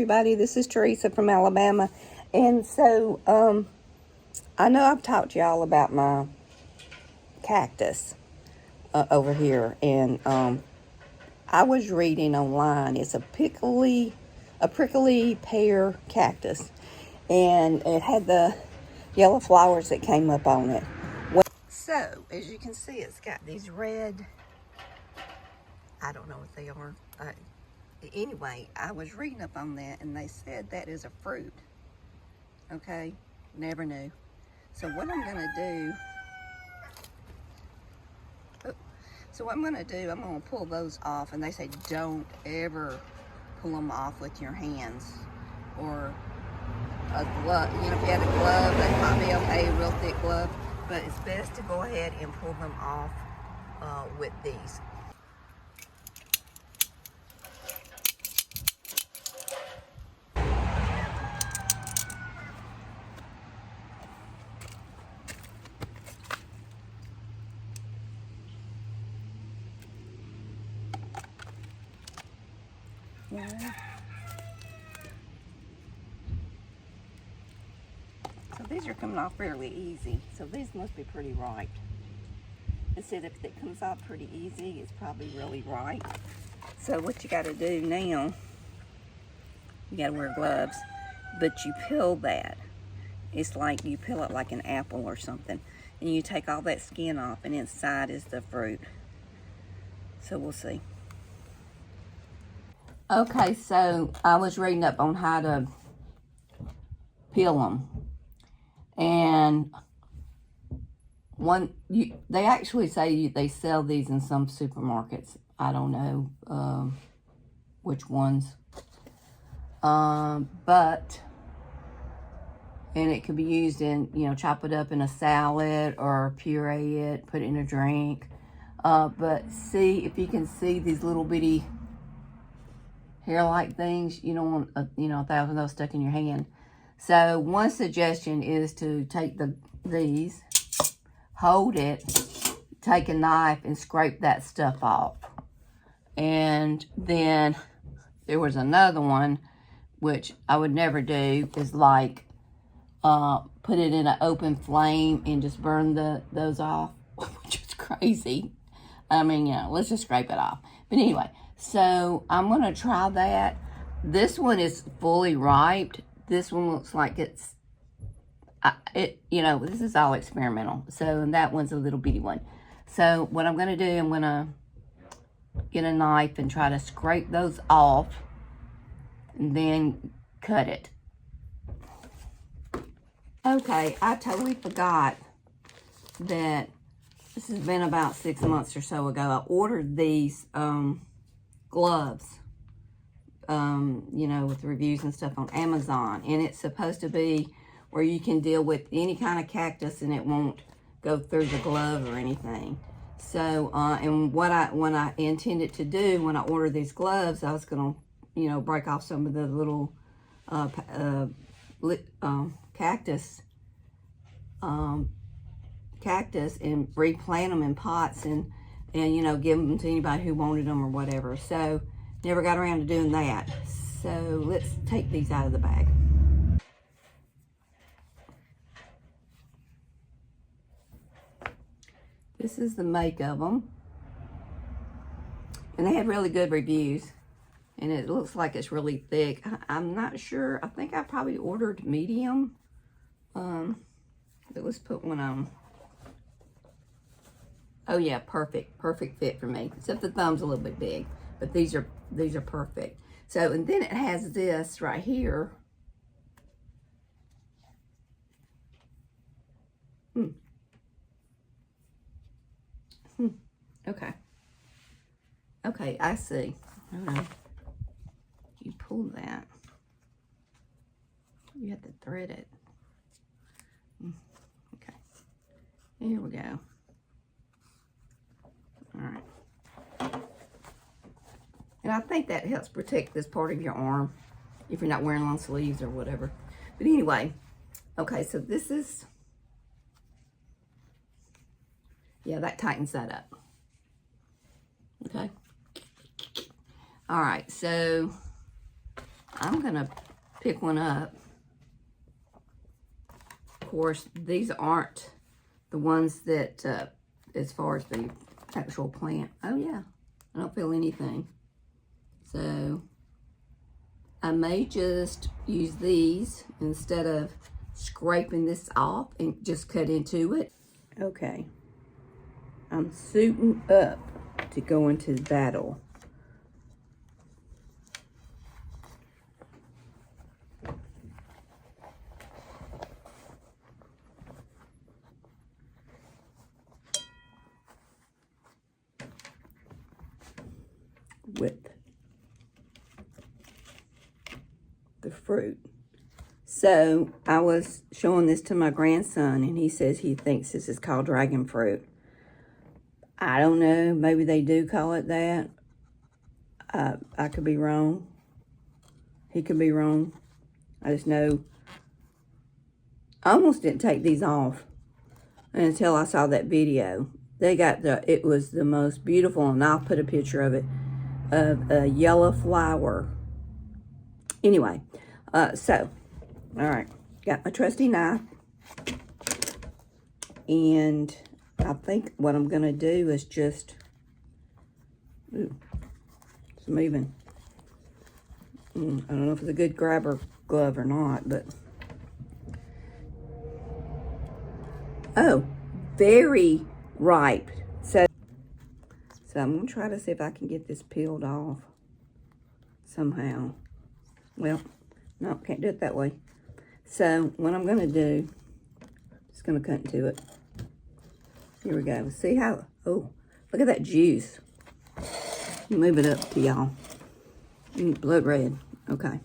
everybody. This is Teresa from Alabama. And so, I know I've talked to y'all about my cactus over here. And I was reading online. It's a prickly pear cactus. And it had the yellow flowers that came up on it. So, as you can see, it's got these red, I don't know what they are. Anyway, I was reading up on that, and they said that is a fruit. Okay, never knew. So what I'm gonna do, I'm gonna pull those off, and they say don't ever pull them off with your hands or a glove. You know, if you had a glove, that might be okay, a real thick glove. But it's best to go ahead and pull them off with these. Yeah. So these are coming off fairly easy. So these must be pretty ripe. It said if it comes off pretty easy, it's probably really ripe. So what you got to do now, you got to wear gloves, but you peel that. It's like you peel it like an apple or something. And you take all that skin off, and inside is the fruit. So we'll see. Okay, so I was reading up on how to peel them. And they actually say they sell these in some supermarkets. I don't know which ones. But, and it could be used in, you know, chop it up in a salad or puree it, put it in a drink. But see if you can see these little bitty hair-like things. You don't want, 1,000 of those stuck in your hand. So one suggestion is to take these, hold it, take a knife and scrape that stuff off. And then there was another one, which I would never do, is like put it in an open flame and just burn those off, which is crazy. I mean, let's just scrape it off. But anyway, so I'm going to try that. This one is fully ripe. This one looks like this is all experimental. So, and that one's a little bitty one. So what I'm going to do, I'm going to get a knife and try to scrape those off and then cut it. Okay, I totally forgot that this has been about 6 months or so ago. I ordered these gloves, with reviews and stuff on Amazon. And it's supposed to be where you can deal with any kind of cactus and it won't go through the glove or anything. So, and when I intended to do when I ordered these gloves, I was going to, break off some of the little cactus and replant them in pots and give them to anybody who wanted them or whatever. So never got around to doing that. So let's take these out of the bag. This is the make of them. And they had really good reviews. And it looks like it's really thick. I'm not sure. I think I probably ordered medium. But let's put one on. Oh yeah, perfect fit for me. Except the thumb's a little bit big, but these are perfect. So, and then it has this right here. Okay, I see. Hold on. You pull that. You have to thread it. Okay. Here we go. All right. And I think that helps protect this part of your arm if you're not wearing long sleeves or whatever. But anyway, okay, so this is, yeah, that tightens that up. Okay. All right, so I'm gonna pick one up. Of course, these aren't the ones that, as far as the actual plant. Oh yeah, I don't feel anything. So I may just use these instead of scraping this off and just cut into it. Okay, I'm suiting up to go into battle. With the fruit. So I was showing this to my grandson, and he says he thinks this is called dragon fruit. I don't know. Maybe they do call it that. I could be wrong. He could be wrong. I just know I almost didn't take these off until I saw that video. They got it was the most beautiful, and I'll put a picture of it, of a yellow flower. Anyway, so, all right, got my trusty knife, and I think what I'm gonna do is just, ooh, it's moving. I don't know if it's a good grabber glove or not, but, oh, very ripe. So I'm gonna try to see if I can get this peeled off somehow. Well, no, can't do it that way. So what I'm gonna do, just gonna cut into it. Here we go. See how, oh, look at that juice. Move it up to y'all. Blood red, okay.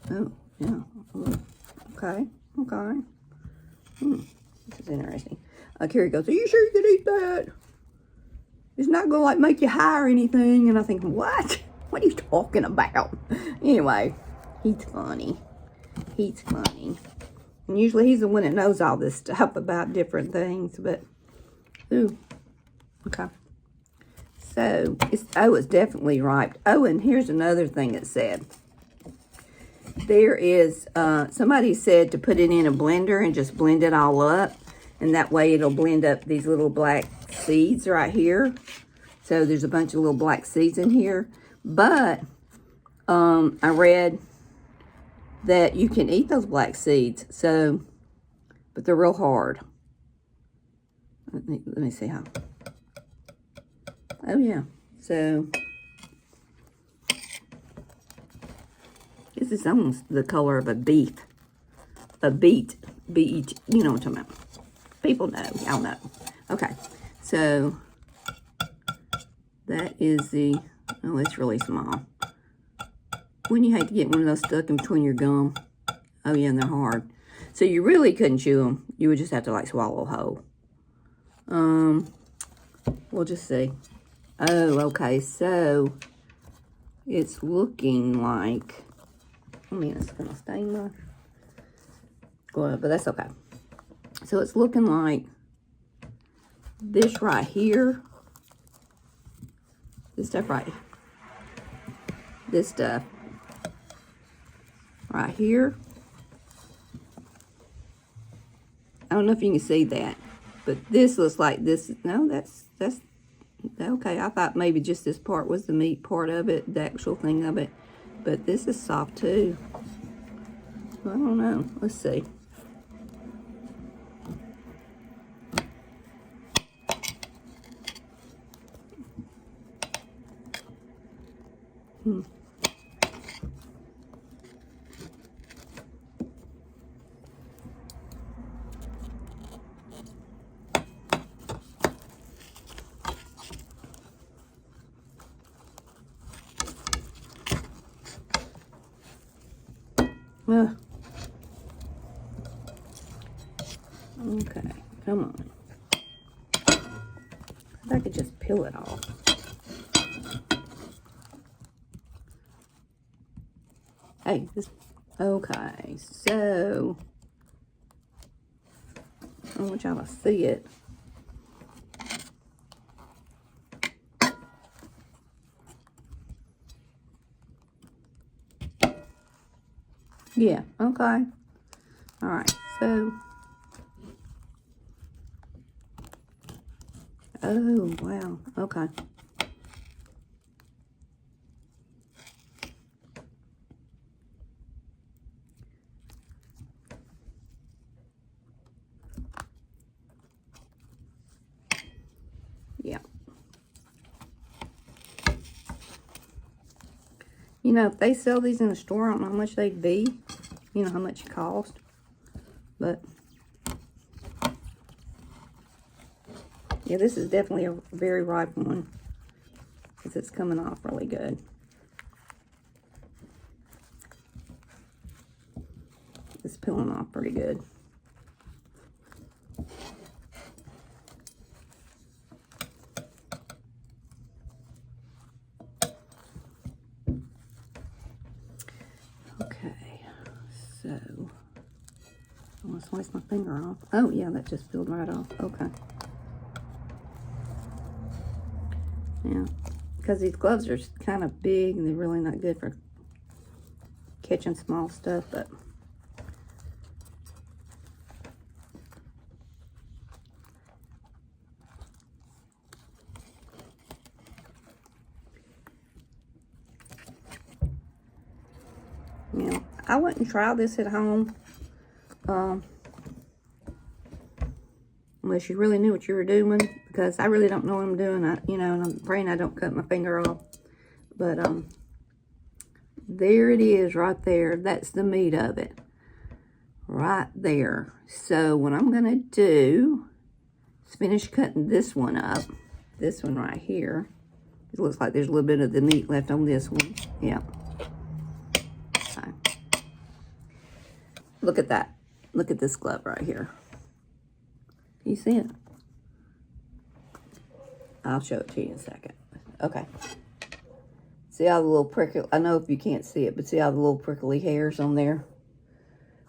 Oh, yeah, okay, okay. This is interesting. Carrie goes, are you sure you could eat that? It's not gonna like make you high or anything. And I think, what? What are you talking about? Anyway, he's funny. He's funny. And usually he's the one that knows all this stuff about different things, but, ooh, okay. So, it's definitely ripe. Oh, and here's another thing it said. There is, somebody said to put it in a blender and just blend it all up. And that way it'll blend up these little black seeds right here. So there's a bunch of little black seeds in here. But I read that you can eat those black seeds. So, but they're real hard. Let me see how. Oh yeah. So this is almost the color of a beet. A beet. Beet. You know what I'm talking about. People know. Y'all know. Okay. So that is the, oh, it's really small. Wouldn't you hate to get one of those stuck in between your gum? Oh yeah, and they're hard. So you really couldn't chew them. You would just have to like swallow whole. We'll just see. Oh, okay. So it's looking like, I mean, it's gonna stain my glove, but that's okay. So it's looking like this right here. This stuff right, this stuff right here. I don't know if you can see that, but this looks like this. No, that's okay. I thought maybe just this part was the meat part of it, the actual thing of it, but this is soft too. I don't know. Let's see. Okay, come on. If I could just peel it off. Hey, this, okay, so, I want y'all to see it. Yeah, okay. All right, so. Oh, wow, okay. Yeah. You know, if they sell these in the store, I don't know how much they'd be. You know, how much it cost. But, yeah, this is definitely a very ripe one. Because it's coming off really good. It's peeling off pretty good. Okay, so I'm gonna slice my finger off. Oh yeah, that just peeled right off. Okay. Yeah, because these gloves are kind of big and they're really not good for catching small stuff, but yeah, I wouldn't try this at home unless you really knew what you were doing, because I really don't know what I'm doing. You know, and I'm praying I don't cut my finger off. But there it is right there. That's the meat of it right there. So what I'm gonna do is finish cutting this one up. This one right here. It looks like there's a little bit of the meat left on this one. Yeah. Okay. Look at that. Look at this glove right here. You see it? I'll show it to you in a second. Okay. See all the little prickly, I know if you can't see it, but see all the little prickly hairs on there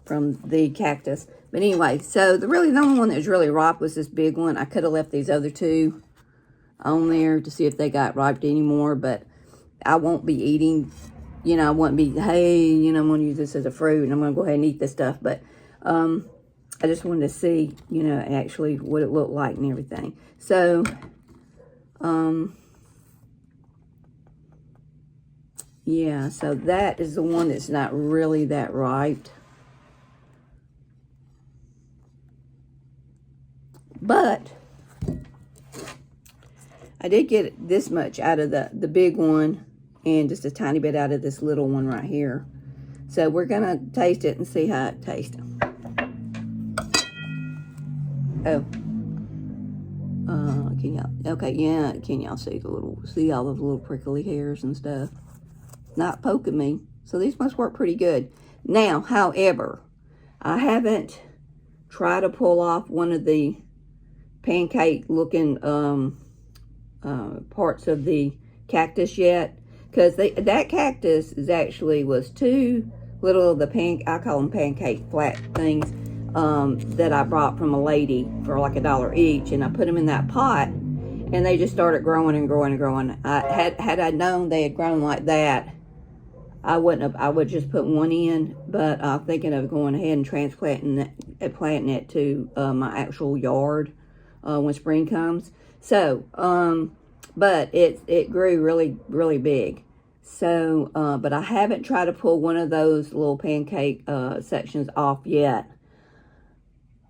from the cactus. But anyway, so the only one that was really ripe was this big one. I could have left these other two on there to see if they got ripe anymore, but I won't be eating, you know, I won't be, hey, you know, I'm going to use this as a fruit and I'm going to go ahead and eat this stuff. But I just wanted to see, you know, actually what it looked like and everything. So, yeah, so that is the one that's not really that ripe. But I did get this much out of the big one and just a tiny bit out of this little one right here. So we're going to taste it and see how it tastes. Oh. Can y'all, okay, yeah, can y'all see see all those little prickly hairs and stuff? Not poking me. So these must work pretty good. Now, however, I haven't tried to pull off one of the pancake looking parts of the cactus yet, because that cactus was two little of the I call them pancake flat things that I bought from a lady for like $1 each, and I put them in that pot and they just started growing and growing and growing. Had I known they had grown like that, I would just put one in, but I'm thinking of going ahead and planting it to my actual yard when spring comes. So, but it grew really, really big. So, but I haven't tried to pull one of those little pancake sections off yet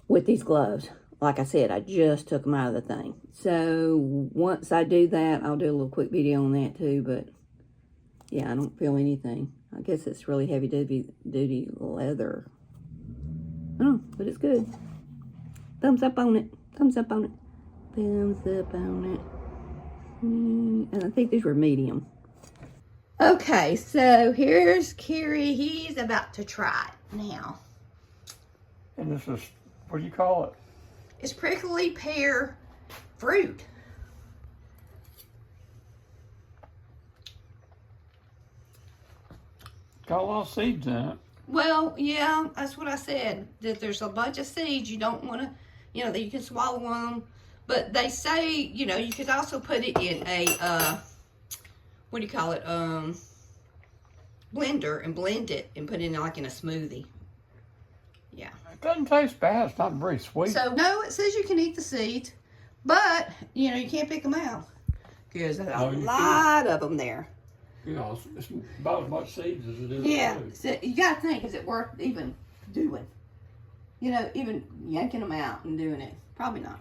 with these gloves. Like I said, I just took them out of the thing. So once I do that, I'll do a little quick video on that too. But yeah, I don't feel anything. I guess it's really heavy duty leather. I don't know, but it's good. Thumbs up on it. Thumbs up on it. Thumbs up on it. And I think these were medium. Okay, so here's Kerry. He's about to try it now. And this is, what do you call it? It's prickly pear fruit. Got a lot of seeds in it. Well, yeah, that's what I said. That there's a bunch of seeds. You don't want to, you know, that you can swallow them. But they say, you know, you could also put it in a, what do you call it? blender and blend it and put it in like in a smoothie. Yeah. It doesn't taste bad. It's not very sweet. So, no, it says you can eat the seeds, but, you know, you can't pick them out. Because there's a lot of them there. You know, it's about as much seeds as it is. Yeah. So you got to think, is it worth even doing? You know, even yanking them out and doing it? Probably not.